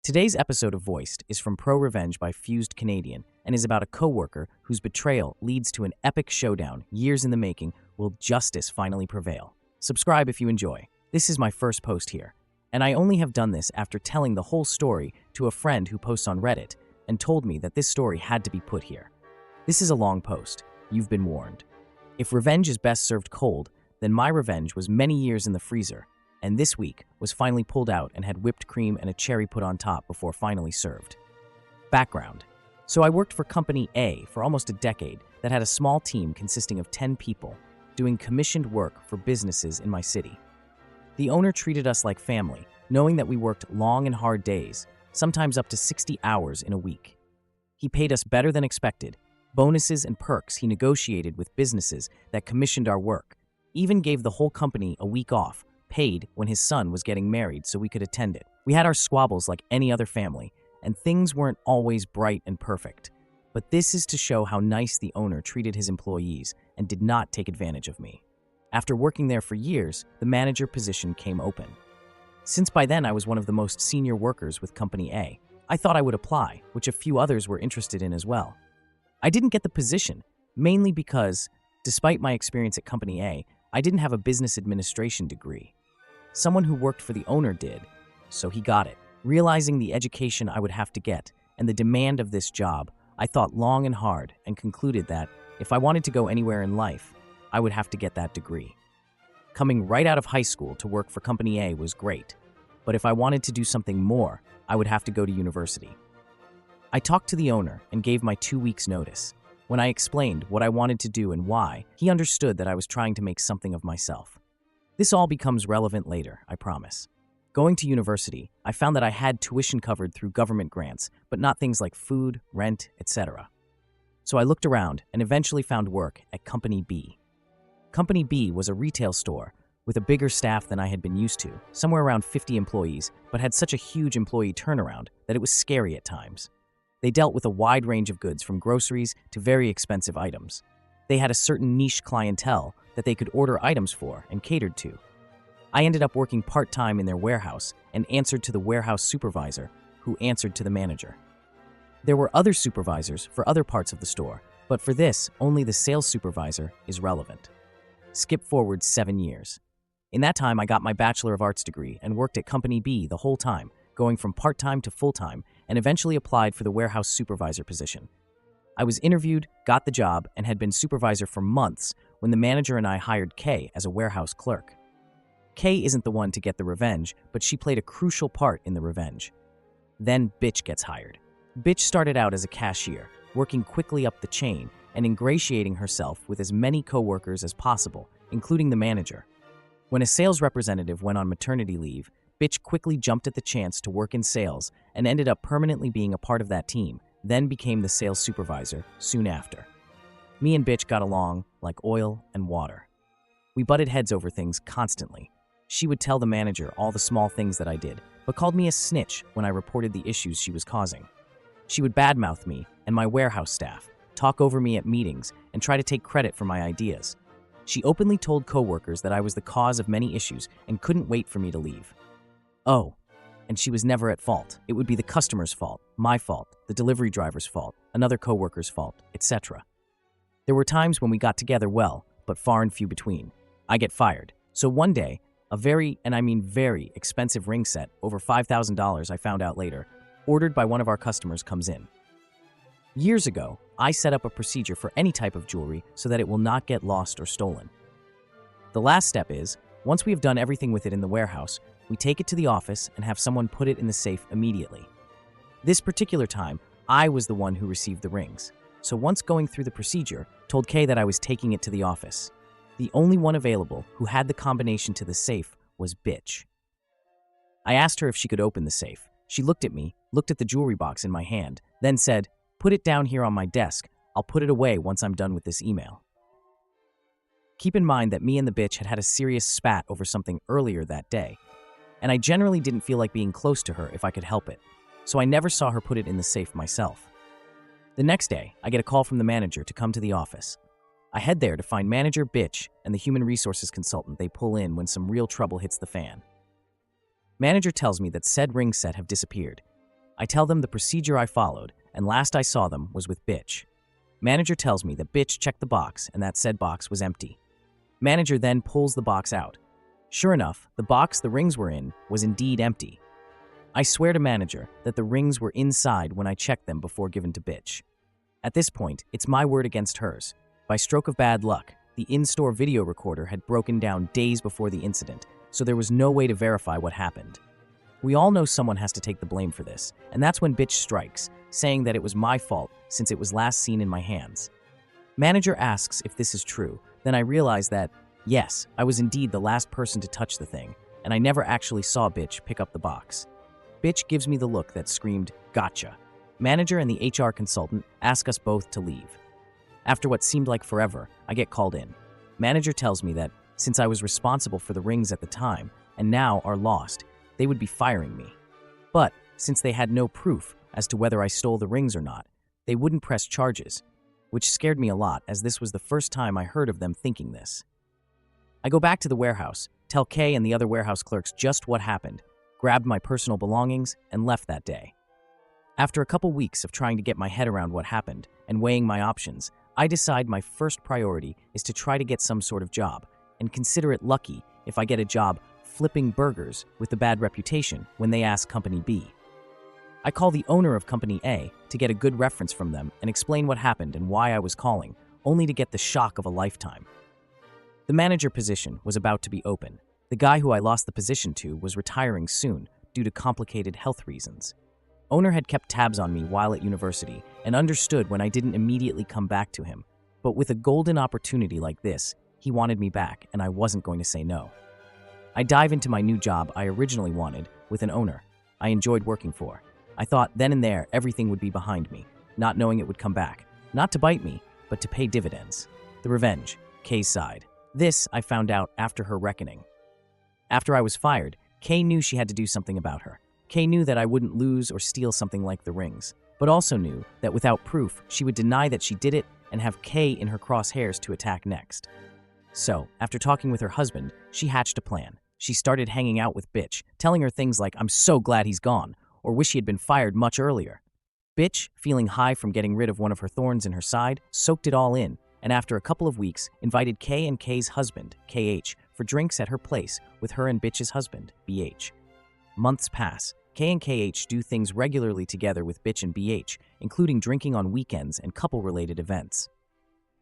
Today's episode of Voiced is from Pro Revenge by Fused Canadian and is about a coworker whose betrayal leads to an epic showdown years in the making. Will justice finally prevail? Subscribe if you enjoy. This is my first post here, and I only have done this after telling the whole story to a friend who posts on Reddit and told me that this story had to be put here. This is a long post. You've been warned. If revenge is best served cold, then my revenge was many years in the freezer, and this week was finally pulled out and had whipped cream and a cherry put on top before finally served. Background. So I worked for Company A for almost a decade that had a small team consisting of 10 people doing commissioned work for businesses in my city. The owner treated us like family, knowing that we worked long and hard days, sometimes up to 60 hours in a week. He paid us better than expected. Bonuses and perks he negotiated with businesses that commissioned our work, even gave the whole company a week off, paid when his son was getting married so we could attend it. We had our squabbles like any other family, and things weren't always bright and perfect. But this is to show how nice the owner treated his employees and did not take advantage of me. After working there for years, the manager position came open. Since by then I was one of the most senior workers with Company A, I thought I would apply, which a few others were interested in as well. I didn't get the position, mainly because, despite my experience at Company A, I didn't have a business administration degree. Someone who worked for the owner did, so he got it. Realizing the education I would have to get and the demand of this job, I thought long and hard and concluded that if I wanted to go anywhere in life, I would have to get that degree. Coming right out of high school to work for Company A was great, but if I wanted to do something more, I would have to go to university. I talked to the owner and gave my 2 weeks' notice. When I explained what I wanted to do and why, he understood that I was trying to make something of myself. This all becomes relevant later, I promise. Going to university, I found that I had tuition covered through government grants, but not things like food, rent, etc. So I looked around and eventually found work at Company B. Company B was a retail store with a bigger staff than I had been used to, somewhere around 50 employees, but had such a huge employee turnaround that it was scary at times. They dealt with a wide range of goods from groceries to very expensive items. They had a certain niche clientele that they could order items for and catered to. I ended up working part-time in their warehouse and answered to the warehouse supervisor, who answered to the manager. There were other supervisors for other parts of the store, but for this, only the sales supervisor is relevant. Skip forward 7 years. In that time, I got my Bachelor of Arts degree and worked at Company B the whole time, going from part-time to full-time, and eventually applied for the warehouse supervisor position. I was interviewed, got the job, and had been supervisor for months when the manager and I hired Kay as a warehouse clerk. Kay isn't the one to get the revenge, but she played a crucial part in the revenge. Then Bitch gets hired. Bitch started out as a cashier, working quickly up the chain and ingratiating herself with as many coworkers as possible, including the manager. When a sales representative went on maternity leave, Bitch quickly jumped at the chance to work in sales and ended up permanently being a part of that team, then became the sales supervisor soon after. Me and Bitch got along like oil and water. We butted heads over things constantly. She would tell the manager all the small things that I did, but called me a snitch when I reported the issues she was causing. She would badmouth me and my warehouse staff, talk over me at meetings, and try to take credit for my ideas. She openly told coworkers that I was the cause of many issues and couldn't wait for me to leave. Oh, and she was never at fault. It would be the customer's fault, my fault, the delivery driver's fault, another coworker's fault, etc. There were times when we got together well, but far and few between. I get fired. So one day, a very, and I mean very, expensive ring set, over $5,000 I found out later, ordered by one of our customers comes in. Years ago, I set up a procedure for any type of jewelry so that it will not get lost or stolen. The last step is, once we have done everything with it in the warehouse, we take it to the office and have someone put it in the safe immediately. This particular time, I was the one who received the rings. So once going through the procedure, told Kay that I was taking it to the office. The only one available who had the combination to the safe was Bitch. I asked her if she could open the safe. She looked at me, looked at the jewelry box in my hand, then said, "Put it down here on my desk. I'll put it away once I'm done with this email." Keep in mind that me and the Bitch had had a serious spat over something earlier that day, and I generally didn't feel like being close to her if I could help it, so I never saw her put it in the safe myself. The next day, I get a call from the manager to come to the office. I head there to find manager, Bitch, and the human resources consultant they pull in when some real trouble hits the fan. Manager tells me that said ring set have disappeared. I tell them the procedure I followed, and last I saw them was with Bitch. Manager tells me that Bitch checked the box and that said box was empty. Manager then pulls the box out. Sure enough, the box the rings were in was indeed empty. I swear to manager that the rings were inside when I checked them before given to Bitch. At this point, it's my word against hers. By stroke of bad luck, the in-store video recorder had broken down days before the incident, so there was no way to verify what happened. We all know someone has to take the blame for this, and that's when Bitch strikes, saying that it was my fault since it was last seen in my hands. Manager asks if this is true, then I realize that, yes, I was indeed the last person to touch the thing, and I never actually saw Bitch pick up the box. Bitch gives me the look that screamed, "Gotcha." Manager and the HR consultant ask us both to leave. After what seemed like forever, I get called in. Manager tells me that since I was responsible for the rings at the time and now are lost, they would be firing me. But since they had no proof as to whether I stole the rings or not, they wouldn't press charges, which scared me a lot as this was the first time I heard of them thinking this. I go back to the warehouse, tell Kay and the other warehouse clerks just what happened, grabbed my personal belongings, and left that day. After a couple weeks of trying to get my head around what happened and weighing my options, I decide my first priority is to try to get some sort of job, and consider it lucky if I get a job flipping burgers with a bad reputation when they ask Company B. I call the owner of Company A to get a good reference from them and explain what happened and why I was calling, only to get the shock of a lifetime. The manager position was about to be open. The guy who I lost the position to was retiring soon due to complicated health reasons. Owner had kept tabs on me while at university and understood when I didn't immediately come back to him. But with a golden opportunity like this, he wanted me back and I wasn't going to say no. I dive into my new job I originally wanted with an owner I enjoyed working for. I thought then and there everything would be behind me, not knowing it would come back, not to bite me, but to pay dividends. The revenge, Kay's side. This I found out after her reckoning. After I was fired, Kay knew she had to do something about her. Kay knew that I wouldn't lose or steal something like the rings, but also knew that without proof, she would deny that she did it and have Kay in her crosshairs to attack next. So, after talking with her husband, she hatched a plan. She started hanging out with Bitch, telling her things like, "I'm so glad he's gone," or wish he had been fired much earlier. Bitch, feeling high from getting rid of one of her thorns in her side, soaked it all in, and after a couple of weeks, invited Kay and Kay's husband, KH, for drinks at her place with her and Bitch's husband, BH. Months pass. Kay and KH do things regularly together with Bitch and BH, including drinking on weekends and couple-related events.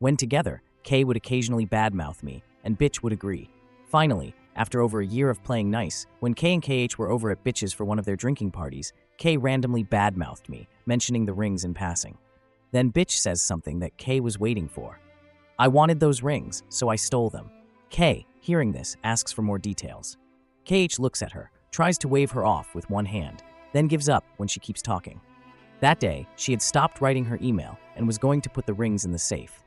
When together, Kay would occasionally badmouth me, and Bitch would agree. Finally, after over a year of playing nice, when Kay and KH were over at Bitch's for one of their drinking parties, Kay randomly badmouthed me, mentioning the rings in passing. Then Bitch says something that Kay was waiting for. I wanted those rings, so I stole them. Kay, hearing this, asks for more details. KH looks at her, tries to wave her off with one hand, then gives up when she keeps talking. That day, she had stopped writing her email and was going to put the rings in the safe.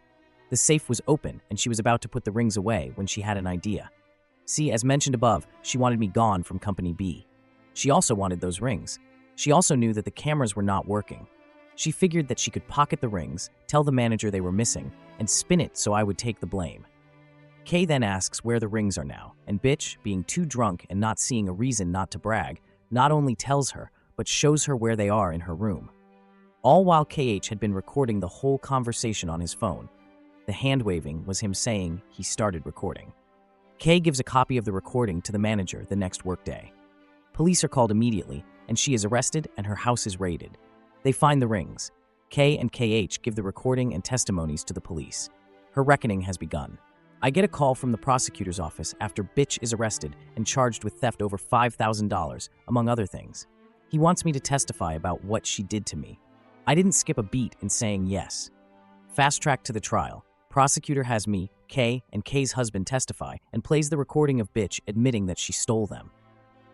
The safe was open, and she was about to put the rings away when she had an idea. See, as mentioned above, she wanted me gone from Company B. She also wanted those rings. She also knew that the cameras were not working. She figured that she could pocket the rings, tell the manager they were missing, and spin it so I would take the blame. Kay then asks where the rings are now, and Bitch, being too drunk and not seeing a reason not to brag, not only tells her, but shows her where they are in her room. All while KH had been recording the whole conversation on his phone. The hand-waving was him saying he started recording. Kay gives a copy of the recording to the manager the next workday. Police are called immediately, and she is arrested and her house is raided. They find the rings. Kay and KH give the recording and testimonies to the police. Her reckoning has begun. I get a call from the prosecutor's office after Bitch is arrested and charged with theft over $5,000, among other things. He wants me to testify about what she did to me. I didn't skip a beat in saying yes. Fast track to the trial. Prosecutor has me, Kay, and Kay's husband testify and plays the recording of Bitch admitting that she stole them.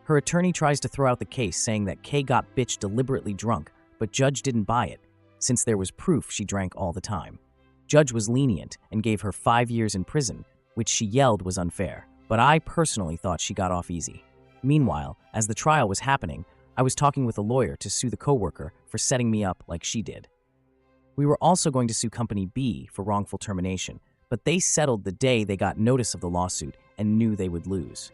Her attorney tries to throw out the case saying that Kay got Bitch deliberately drunk, but Judge didn't buy it, since there was proof she drank all the time. Judge was lenient and gave her 5 years in prison, which she yelled was unfair, but I personally thought she got off easy. Meanwhile, as the trial was happening, I was talking with a lawyer to sue the coworker for setting me up like she did. We were also going to sue Company B for wrongful termination, but they settled the day they got notice of the lawsuit and knew they would lose.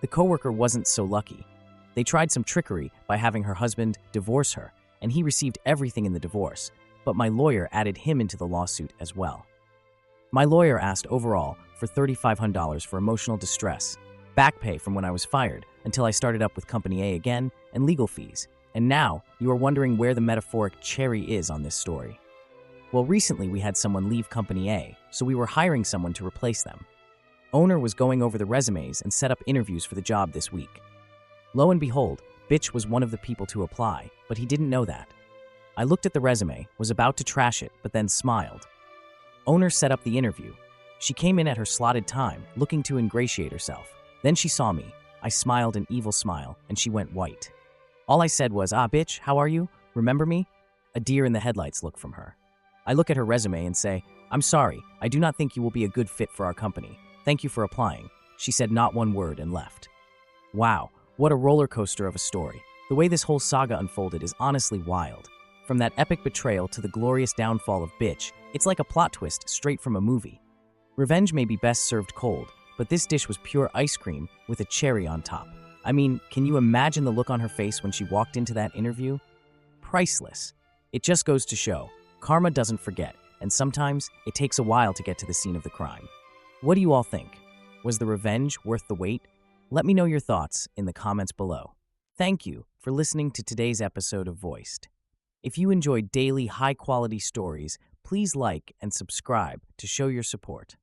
The coworker wasn't so lucky. They tried some trickery by having her husband divorce her, and he received everything in the divorce, but my lawyer added him into the lawsuit as well. My lawyer asked overall for $3,500 for emotional distress, back pay from when I was fired until I started up with Company A again, and legal fees. And now, you are wondering where the metaphoric cherry is on this story. Well, recently we had someone leave Company A, so we were hiring someone to replace them. Owner was going over the resumes and set up interviews for the job this week. Lo and behold, Bitch was one of the people to apply, but he didn't know that. I looked at the resume, was about to trash it, but then smiled. Owner set up the interview. She came in at her slotted time, looking to ingratiate herself. Then she saw me. I smiled an evil smile, and she went white. All I said was, "Ah, bitch, how are you? Remember me?" A deer in the headlights look from her. I look at her resume and say, "I'm sorry, I do not think you will be a good fit for our company. Thank you for applying." She said not one word and left. Wow, what a roller coaster of a story. The way this whole saga unfolded is honestly wild. From that epic betrayal to the glorious downfall of Bitch, it's like a plot twist straight from a movie. Revenge may be best served cold, but this dish was pure ice cream with a cherry on top. I mean, can you imagine the look on her face when she walked into that interview? Priceless. It just goes to show, karma doesn't forget, and sometimes it takes a while to get to the scene of the crime. What do you all think? Was the revenge worth the wait? Let me know your thoughts in the comments below. Thank you for listening to today's episode of Voiced. If you enjoy daily high-quality stories, please like and subscribe to show your support.